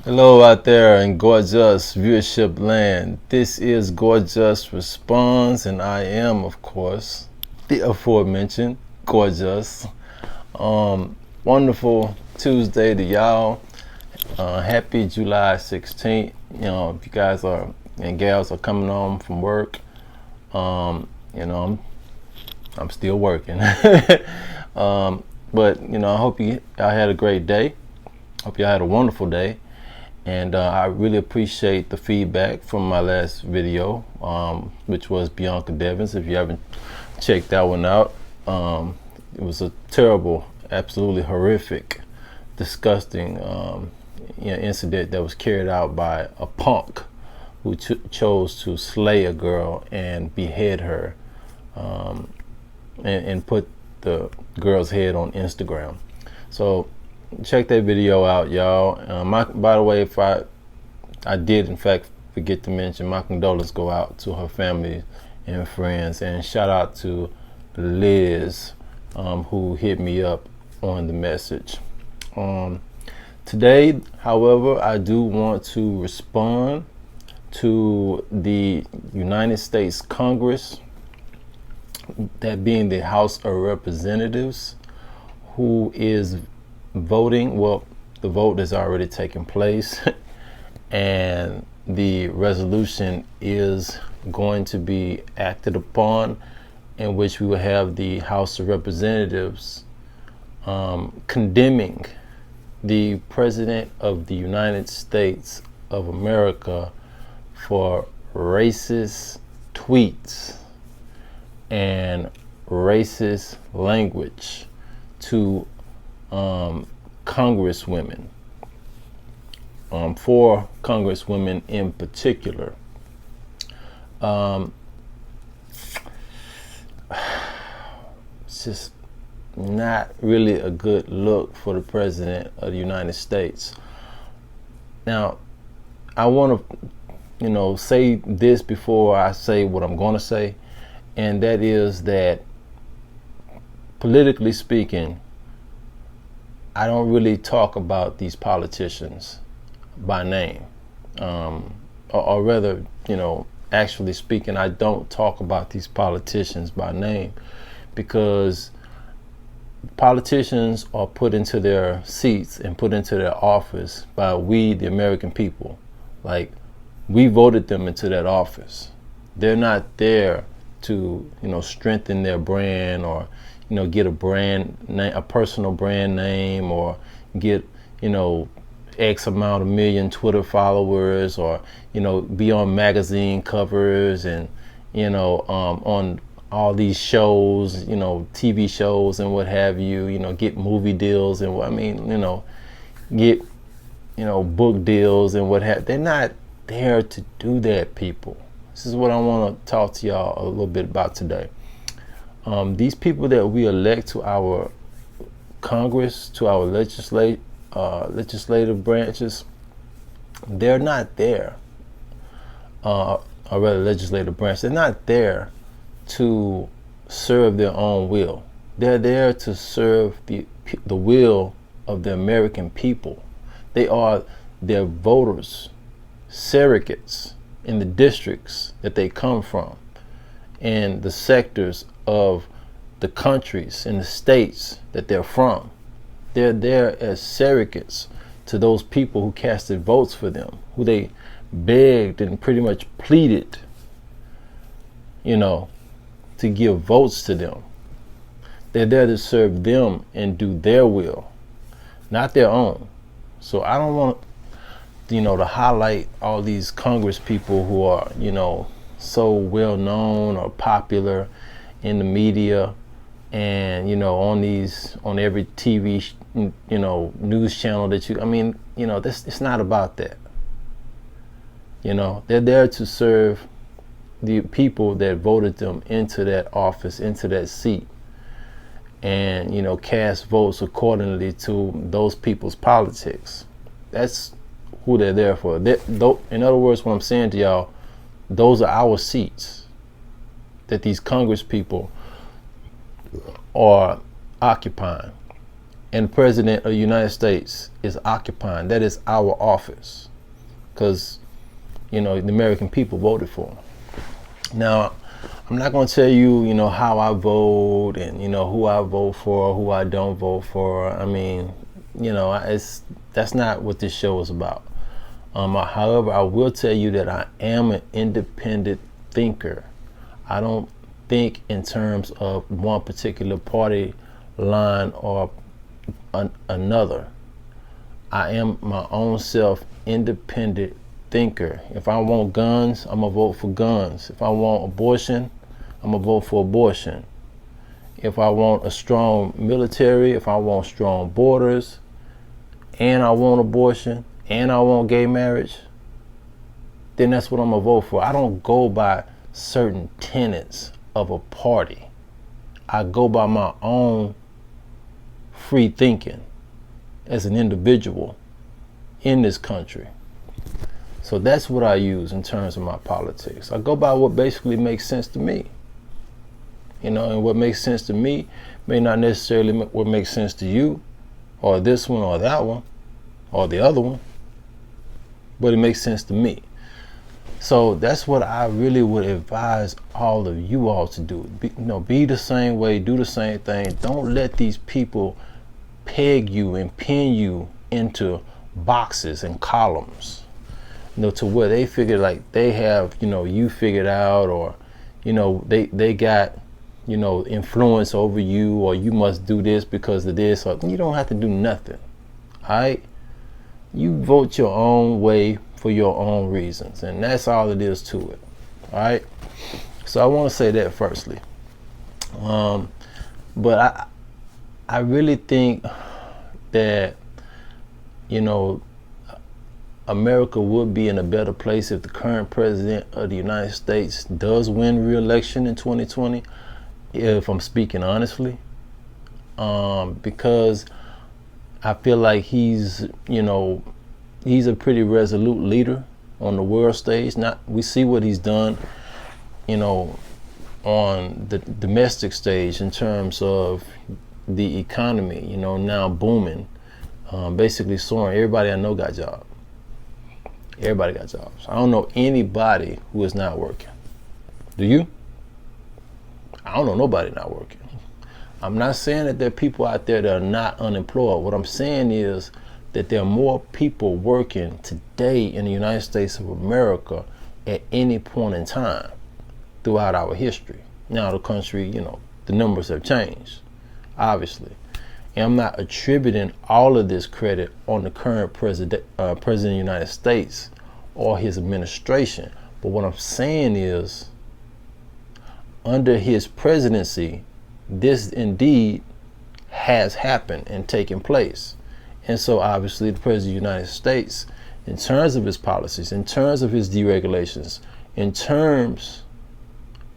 Hello out there in gorgeous viewership land. This is Gorgeous Responds, and I am, of course, the aforementioned Gorgeous. Wonderful Tuesday to y'all. Happy July 16th. If you guys are and gals are coming home from work, I'm still working. But I hope y'all had a great day. Hope y'all had a wonderful day. And I really appreciate the feedback from my last video, which was Bianca Dems. If you haven't checked that one out, it was a terrible, absolutely horrific, disgusting incident that was carried out by a punk who chose to slay a girl and behead her, and put the girl's head on Instagram. So check that video out, y'all. By the way, if I did in fact forget to mention, my condolences go out to her family and friends, and shout out to Liz, who hit me up on the message. Today, however, I do want to respond to the United States Congress, that being the House of Representatives, who is voting. Well, the vote has already taken place and the resolution is going to be acted upon, in which we will have the House of Representatives condemning the President of the United States of America for racist tweets and racist language to congresswomen, 4 congresswomen in particular. It's just not really a good look for the President of the United States. Now, I want to, say this before I say what I'm going to say, and that is that, politically speaking, I don't really talk about these politicians by name, or rather, actually speaking, I don't talk about these politicians by name, because politicians are put into their seats and put into their office by we, the American people. Like, we voted them into that office. They're not there to, strengthen their brand, or get a brand name, a personal brand name, or get, X amount of million Twitter followers, or, be on magazine covers and, on all these shows, TV shows and what have you, get movie deals and get, book deals and what have. They're not there to do that, people. This is what I want to talk to y'all a little bit about today. These people that we elect to our Congress, to our legislative branches, they're not there, or rather legislative branch, they're not there to serve their own will. They're there to serve the will of the American people. They are their voters, surrogates in the districts that they come from, in the sectors of the countries and the states that they're from. They're there as surrogates to those people who casted votes for them, who they begged and pretty much pleaded, to give votes to them. They're there to serve them and do their will, not their own. So I don't want, to highlight all these Congress people who are, so well known or popular in the media, and on every TV news channel that it's not about that. They're there to serve the people that voted them into that office, into that seat, and cast votes accordingly to those people's politics. That's who they're there for. In other words, what I'm saying to y'all, those are our seats that these Congress people are occupying. and the President of the United States is occupying. That is our office, because the American people voted for him. Now, I'm not going to tell you, how I vote and who I vote for, who I don't vote for. I mean, that's not what this show is about. However, I will tell you that I am an independent thinker. I don't think in terms of one particular party line or another. I am my own self independent thinker. If I want guns, I'm gonna vote for guns. If I want abortion, I'm gonna vote for abortion. If I want a strong military, if I want strong borders, and I want abortion, and I want gay marriage, then that's what I'm gonna vote for. I don't go by certain tenets of a party. I go by my own free thinking as an individual in this country. So that's what I use in terms of my politics. I go by what basically makes sense to me. And what makes sense to me may not necessarily what makes sense to you, or this one, or that one, or the other one, but it makes sense to me. So that's what I really would advise all of you all to do. Be the same way, do the same thing. Don't let these people peg you and pin you into boxes and columns, to where they figure like they have, you figured out, or, they got, influence over you, or you must do this because of this, or you don't have to do nothing. All right? You vote your own way for your own reasons, and that's all it is to it. All right? So I want to say that firstly. But I really think that, America would be in a better place if the current president of the United States does win re-election in 2020, if I'm speaking honestly, because I feel like he's a pretty resolute leader on the world stage. We see what he's done, on the domestic stage in terms of the economy, now booming, basically soaring. Everybody I know got jobs. Everybody got jobs. I don't know anybody who is not working. Do you? I don't know nobody not working. I'm not saying that there are people out there that are not unemployed. What I'm saying is that there are more people working today in the United States of America at any point in time throughout our history. Now the country, the numbers have changed, obviously. And I'm not attributing all of this credit on the current president of the United States or his administration. But what I'm saying is, under his presidency, this indeed has happened and taken place. And so obviously the President of the United States, in terms of his policies, in terms of his deregulations, in terms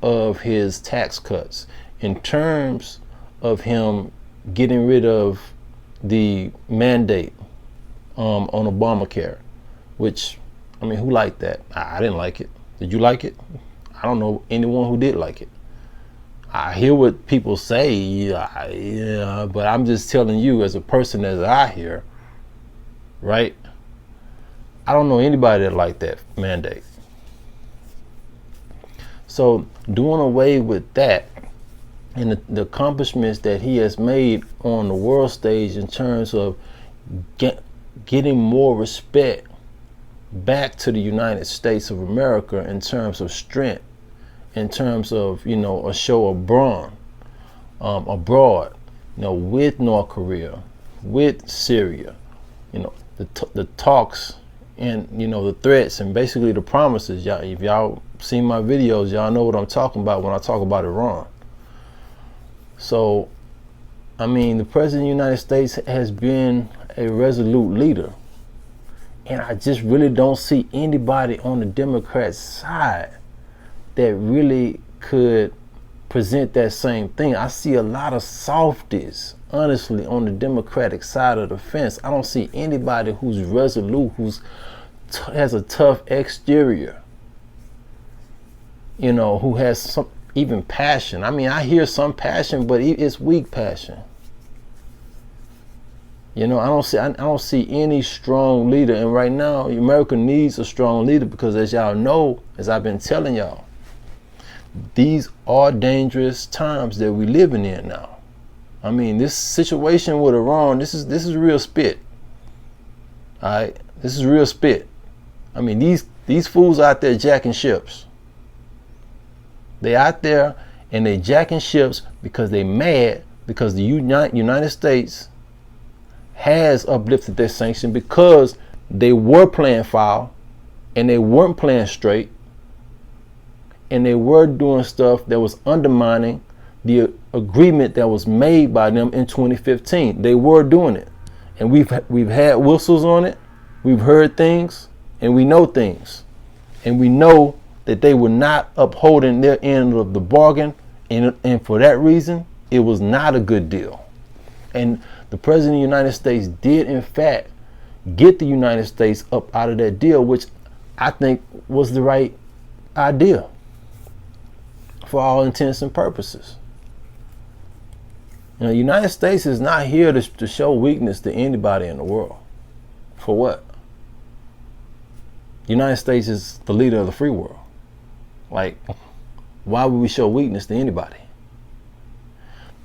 of his tax cuts, in terms of him getting rid of the mandate on Obamacare, which, who liked that? I didn't like it. Did you like it? I don't know anyone who did like it. I hear what people say, yeah, but I'm just telling you as a person as I hear, right? I don't know anybody that liked that mandate. So doing away with that and the accomplishments that he has made on the world stage in terms of getting more respect back to the United States of America in terms of strength, in terms of, a show of brawn abroad, with North Korea, with Syria, the talks and, the threats and basically the promises. If y'all seen my videos, y'all know what I'm talking about when I talk about Iran. So, the President of the United States has been a resolute leader. And I just really don't see anybody on the Democrat side that really could present that same thing. I see a lot of softies, honestly, on the Democratic side of the fence. I don't see anybody who's resolute, has a tough exterior, who has some even passion. I hear some passion, but it's weak passion. You know, I don't see any strong leader. And right now, America needs a strong leader because, as y'all know, as I've been telling y'all, these are dangerous times that we're living in now. I mean, this situation with Iran, this is real spit. All right, this is real spit. I mean, these fools out there jacking ships. They out there and they jacking ships because they mad because the United States has uplifted their sanction because they were playing foul and they weren't playing straight and they were doing stuff that was undermining the agreement that was made by them in 2015. They were doing it, and we've had whistles on it. We've heard things, and we know things, and we know that they were not upholding their end of the bargain, and for that reason, it was not a good deal. And the President of the United States did, in fact, get the United States up out of that deal, which I think was the right idea for all intents and purposes. You know, the United States is not here to show weakness to anybody in the world. For what? The United States is the leader of the free world. Like, why would we show weakness to anybody?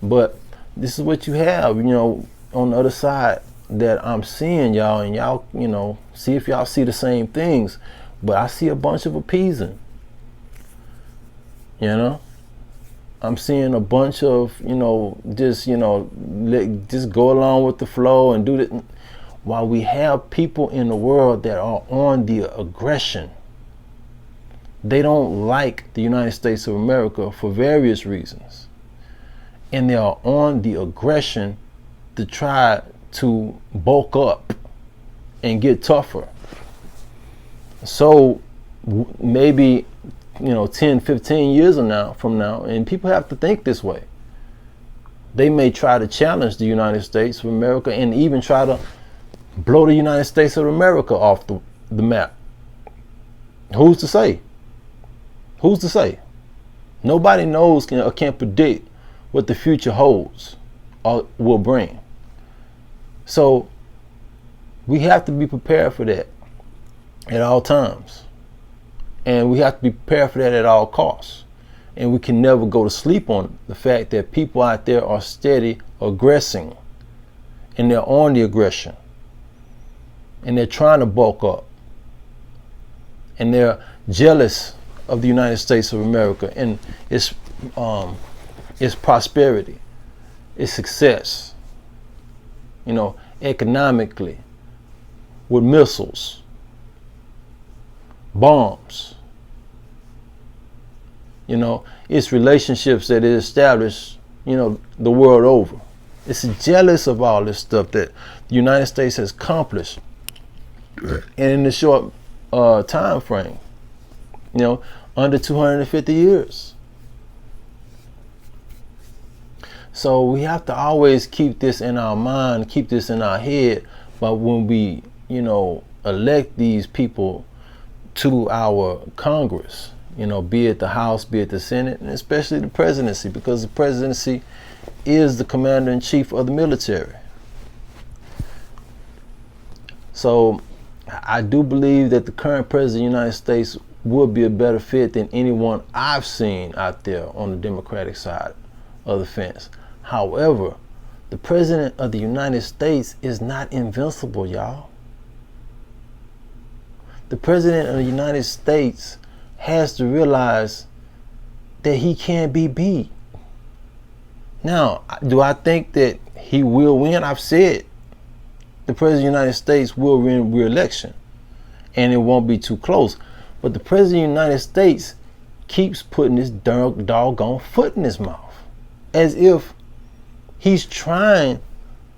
But this is what you have, you know, on the other side that I'm seeing, y'all, and y'all, you know, see if y'all see the same things. But I see a bunch of appeasing. You know? I'm seeing a bunch of, just go along with the flow and do that. While we have people in the world that are on the aggression, they don't like the United States of America for various reasons. And they are on the aggression to try to bulk up and get tougher. So maybe 10, 15 years from now, and people have to think this way. They may try to challenge the United States of America and even try to blow the United States of America off the map. Who's to say? Who's to say? Nobody knows or can predict what the future holds or will bring. So we have to be prepared for that at all times. And we have to be prepared for that at all costs. And we can never go to sleep on the fact that people out there are steady aggressing. And they're on the aggression. And they're trying to bulk up. And they're jealous of the United States of America and its prosperity, its success, economically, with missiles, bombs, its relationships that it established, the world over. It's jealous of all this stuff that the United States has accomplished in a short time frame, under 250 years. So we have to always keep this in our mind, keep this in our head. But when we, elect these people to our Congress, be it the House, be it the Senate, and especially the presidency, because the presidency is the commander-in-chief of the military. So I do believe that the current president of the United States would be a better fit than anyone I've seen out there on the Democratic side of the fence. However, the president of the United States is not invincible, y'all. The president of the United States has to realize that he can't be beat. Now, do I think that he will win? I've said the president of the United States will win re-election, and it won't be too close. But the president of the United States keeps putting his doggone foot in his mouth, as if he's trying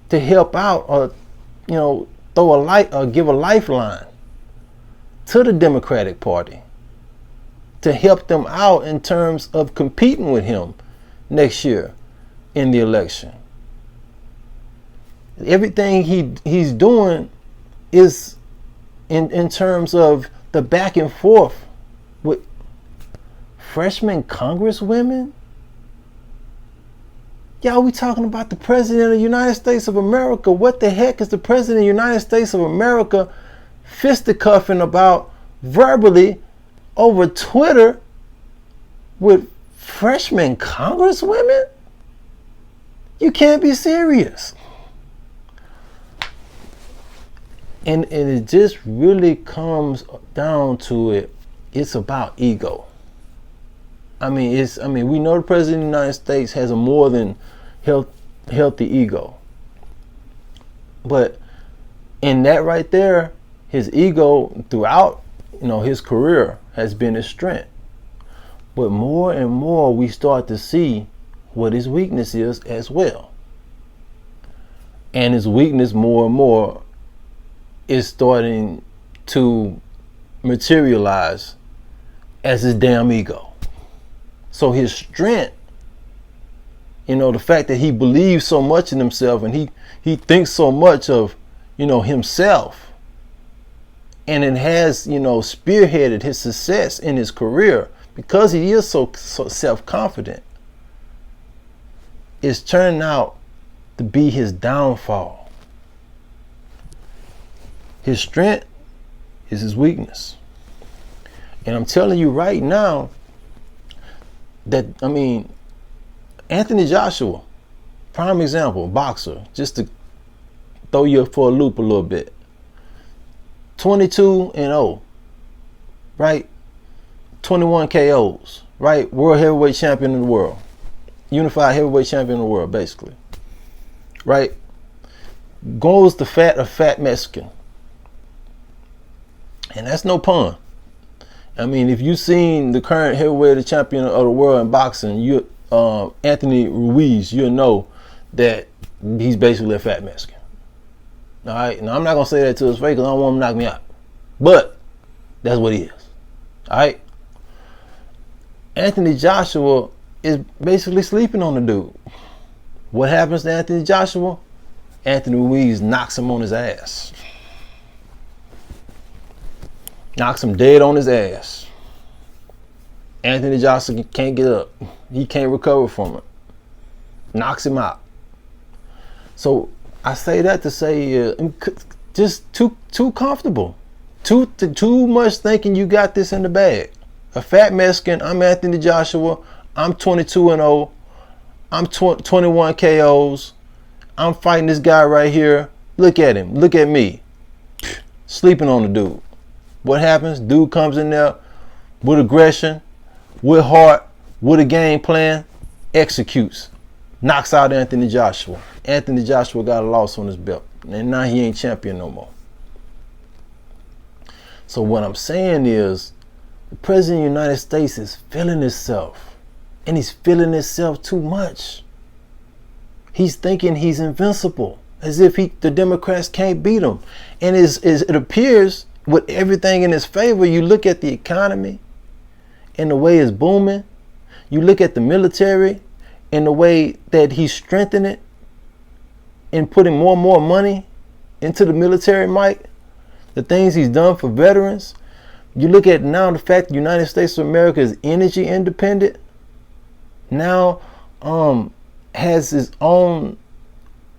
to help out or, throw a light or give a lifeline to the Democratic Party to help them out in terms of competing with him next year in the election. Everything he's doing is in terms of the back and forth with freshman congresswomen. Y'all, we talking about the President of the United States of America. What the heck is the President of the United States of America fisticuffing about verbally over Twitter with freshman congresswomen? You can't be serious. And it just really comes down to it. It's about ego. I mean, we know the President of the United States has a more than healthy ego. But in that right there, his ego throughout, his career has been his strength. But more and more we start to see what his weakness is as well. And his weakness more and more is starting to materialize as his damn ego. So his strength, the fact that he believes so much in himself and he thinks so much of, himself, and it has, spearheaded his success in his career because he is so self-confident, is turning out to be his downfall. His strength is his weakness. And I'm telling you right now that, Anthony Joshua, prime example, boxer, just to throw you for a loop a little bit. 22-0, right? 21 KOs, right? World heavyweight champion in the world. Unified heavyweight champion in the world, basically. Right? Goes to a fat Mexican. And that's no pun. If you've seen the current heavyweight champion of the world in boxing, Anthony Ruiz, you'll know that he's basically a fat Mexican. All right? Now, I'm not going to say that to his face because I don't want him to knock me out. But that's what he is. All right? Anthony Joshua is basically sleeping on the dude. What happens to Anthony Joshua? Anthony Ruiz knocks him on his ass. Knocks him dead on his ass. Anthony Joshua can't get up. He can't recover from it. Knocks him out. So I say that to say just too comfortable. Too much thinking you got this in the bag. A fat Mexican, I'm Anthony Joshua. I'm 22-0. I'm 21 KOs. I'm fighting this guy right here. Look at him. Look at me. Sleeping on the dude. What happens? Dude comes in there with aggression, with heart, with a game plan, executes, knocks out Anthony Joshua. Anthony Joshua got a loss on his belt, and now he ain't champion no more. So what I'm saying is, the President of the United States is feeling himself, and he's feeling himself too much. He's thinking he's invincible, as if the Democrats can't beat him. And it appears, with everything in his favor, you look at the economy and the way it's booming. You look at the military and the way that he's strengthening it and putting more and more money into the military might. The things he's done for veterans. You look at now the fact the United States of America is energy independent. Now has its own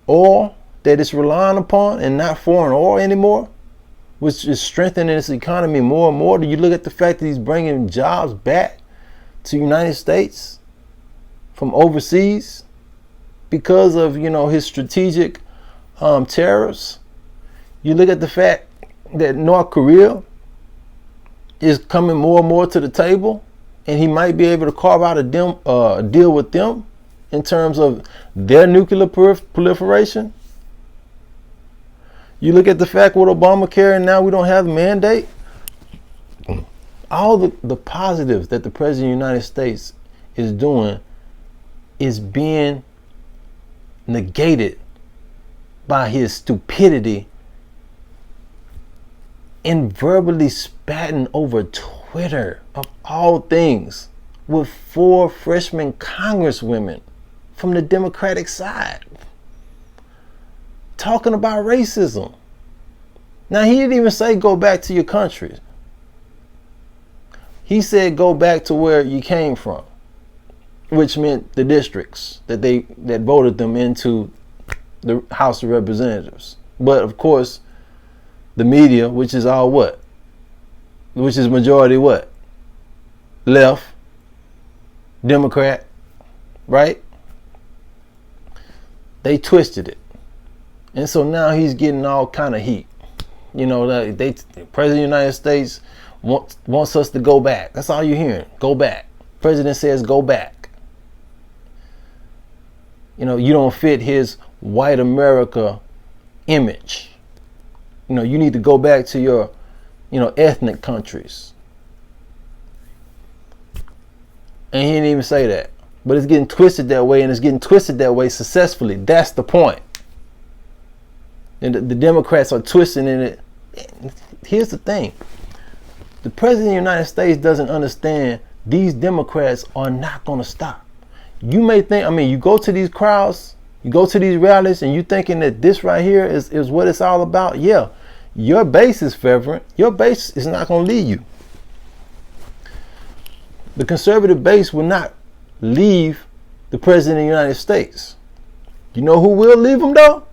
oil that it's relying upon and not foreign oil anymore, which is strengthening its economy more and more. Do you look at the fact that he's bringing jobs back to the United States from overseas because of, his strategic tariffs? You look at the fact that North Korea is coming more and more to the table, and he might be able to carve out a deal with them in terms of their nuclear proliferation. You look at the fact with Obamacare and now we don't have the mandate. All the positives that the President of the United States is doing is being negated by his stupidity in verbally spatting over Twitter, of all things, with 4 freshman congresswomen from the Democratic side, talking about racism. Now, he didn't even say go back to your country. He said go back to where you came from. which meant the districts that voted them into the House of Representatives. But of course, the media, which is all what? Which is majority what? Left, Democrat, right? They twisted it. And so now he's getting all kind of heat. You know, the President of the United States wants us to go back. That's all you're hearing. Go back. President says go back. You know, you don't fit his white America image. You know, you need to go back to your, ethnic countries. And he didn't even say that. But it's getting twisted that way, and it's getting twisted that way successfully. That's the point. And the Democrats are twisting in it. Here's the thing. The President of the United States doesn't understand these Democrats are not going to stop. You may think, you go to these crowds, you go to these rallies, and you're thinking that this right here is what it's all about. Yeah, your base is fervent. Your base is not going to leave you. The conservative base will not leave the President of the United States. You know who will leave them though?